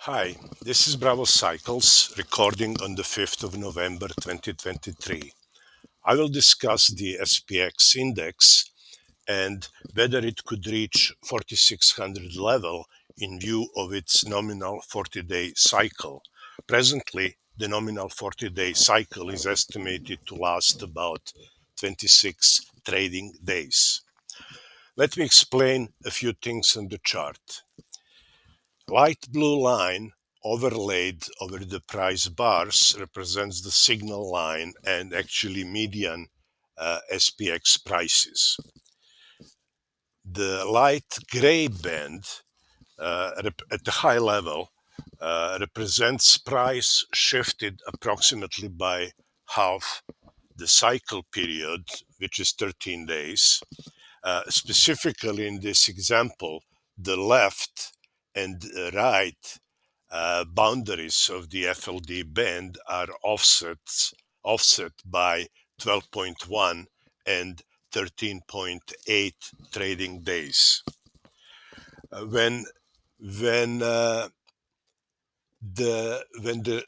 Hi, this is BraVoCycles recording on the 5th of November 2023. I will discuss the SPX index and whether it could reach 4600 level in view of its nominal 40-day cycle. Presently, the nominal 40-day cycle is estimated to last about 26 trading days. Let me explain a few things on the chart. Light blue line overlaid over the price bars represents the signal line and actually median SPX prices. The light gray band at the high level represents price shifted approximately by half the cycle period, which is 13 days. Specifically in this example, the left and right boundaries of the FLD band are offset by 12.1 and 13.8 trading days. When the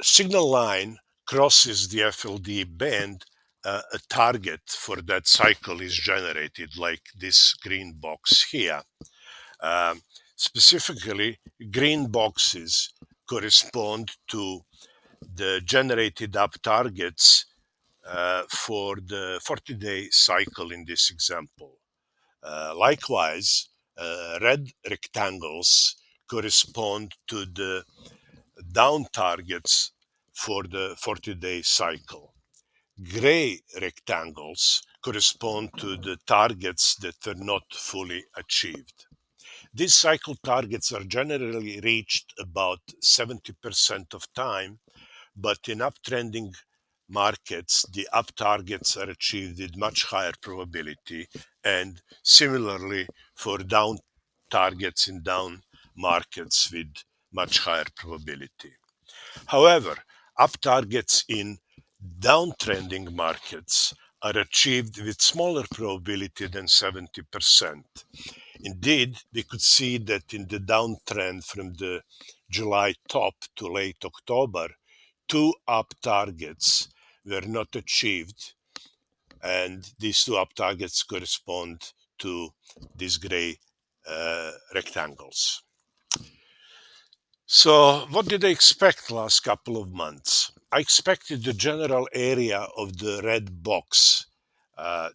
signal line crosses the FLD band, a target for that cycle is generated, like this green box here. Specifically, green boxes correspond to the generated up targets for the 40-day cycle in this example. Likewise, red rectangles correspond to the down targets for the 40-day cycle. Gray rectangles correspond to the targets that are not fully achieved. These cycle targets are generally reached about 70% of time, but in uptrending markets, the up targets are achieved with much higher probability, and similarly for down targets in down markets with much higher probability. However, up targets in downtrending markets are achieved with smaller probability than 70%. Indeed, we could see that in the downtrend from the July top to late October, two up targets were not achieved, and these two up targets correspond to these gray rectangles. So what did I expect last couple of months? I expected the general area of the red box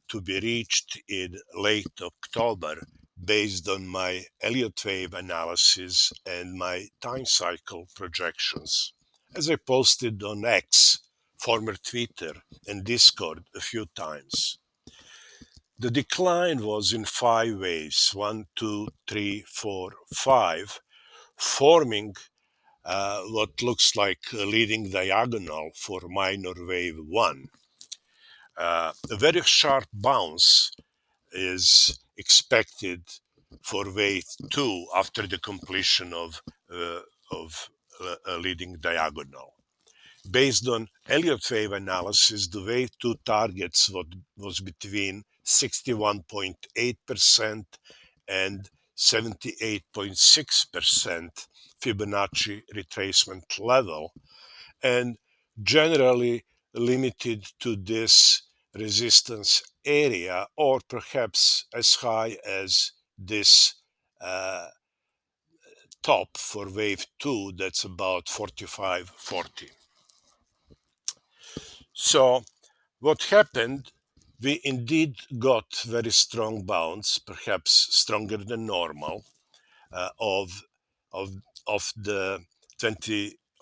to be reached in late October based on my Elliott wave analysis and my time cycle projections, as I posted on X, former Twitter, and Discord a few times. The decline was in 5 waves, 1, 2, 3, 4, 5, forming what looks like a leading diagonal for minor wave 1. A very sharp bounce is expected for wave 2 after the completion of a leading diagonal. Based on Elliott wave analysis, the wave 2 targets was between 61.8% and 78.6% Fibonacci retracement level, and generally limited to this resistance area, or perhaps as high as this top for wave 2, that's about 45.40. So what happened? We indeed got very strong bounce, perhaps stronger than normal, of the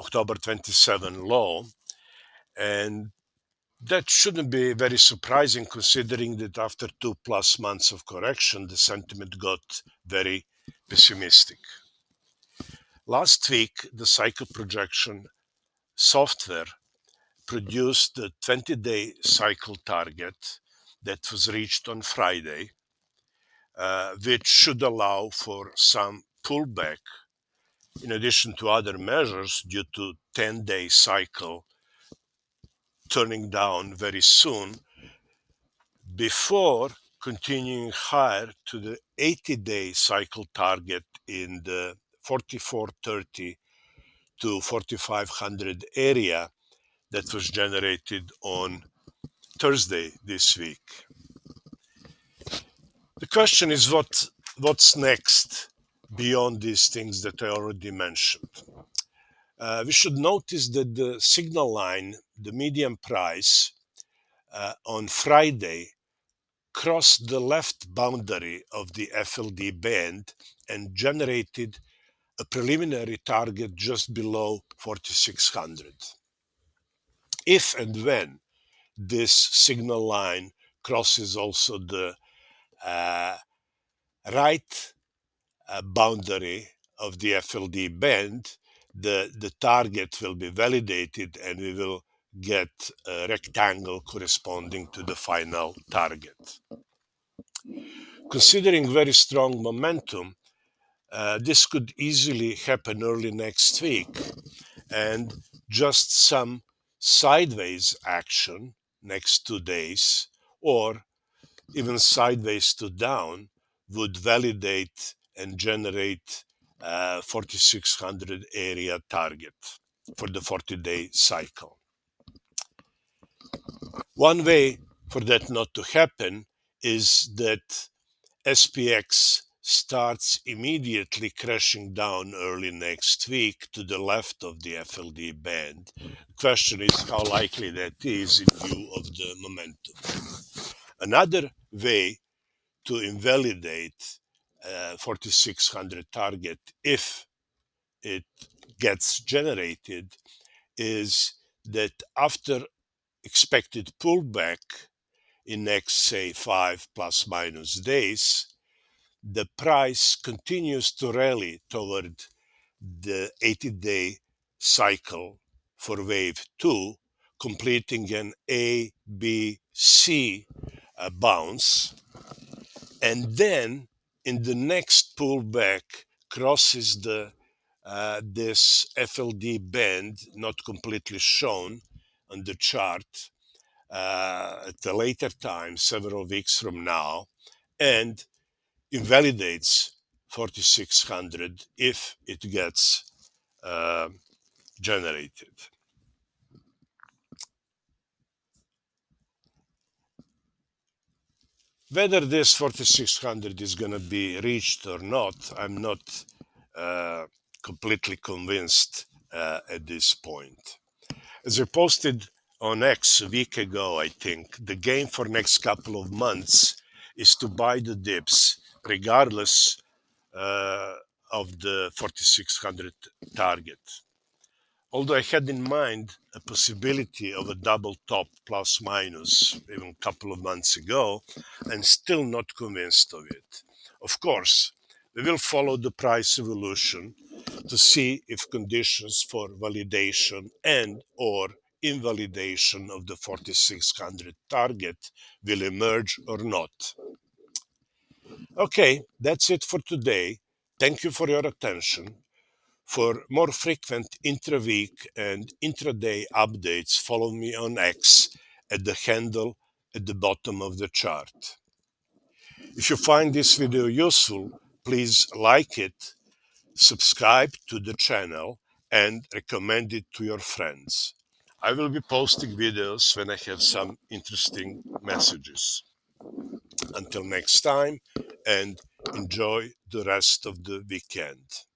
October 27 low, and that shouldn't be very surprising considering that after 2+ months of correction, the sentiment got very pessimistic. Last week, the cycle projection software produced the 20-day cycle target that was reached on Friday, which should allow for some pullback in addition to other measures due to 10-day cycle turning down very soon before continuing higher to the 80-day cycle target in the 44.30 to 4500 area that was generated on Thursday this week. The question is what's next beyond these things that I already mentioned. We should notice that the signal line, the median price, on Friday crossed the left boundary of the FLD band and generated a preliminary target just below 4600. If and when this signal line crosses also the right boundary of the FLD band, the target will be validated and we will get a rectangle corresponding to the final target. Considering very strong momentum, this could easily happen early next week, and just some sideways action next 2 days or even sideways to down would validate and generate 4600 area target for the 40-day cycle. One way for that not to happen is that SPX starts immediately crashing down early next week to the left of the FLD band. The question is how likely that is in view of the momentum. Another way to invalidate 4600 target if it gets generated is that after expected pullback in next, say, 5 plus minus days, the price continues to rally toward the 80-day cycle for wave 2, completing an A, B, C bounce, and then in the next pullback crosses this FLD band, not completely shown on the chart, at a later time, several weeks from now, and invalidates 4600 if it gets generated. Whether this 4600 is going to be reached or not, I'm not completely convinced at this point. As I posted on X a week ago, I think, the game for next couple of months is to buy the dips regardless of the 4600 target. Although I had in mind a possibility of a double top plus minus even a couple of months ago, I'm still not convinced of it. Of course, we will follow the price evolution to see if conditions for validation and or invalidation of the 4600 target will emerge or not. Okay, that's it for today. Thank you for your attention. For more frequent intra-week and intraday updates, follow me on X at the handle at the bottom of the chart. If you find this video useful, please like it, subscribe to the channel, and recommend it to your friends. I will be posting videos when I have some interesting messages. Until next time, and enjoy the rest of the weekend.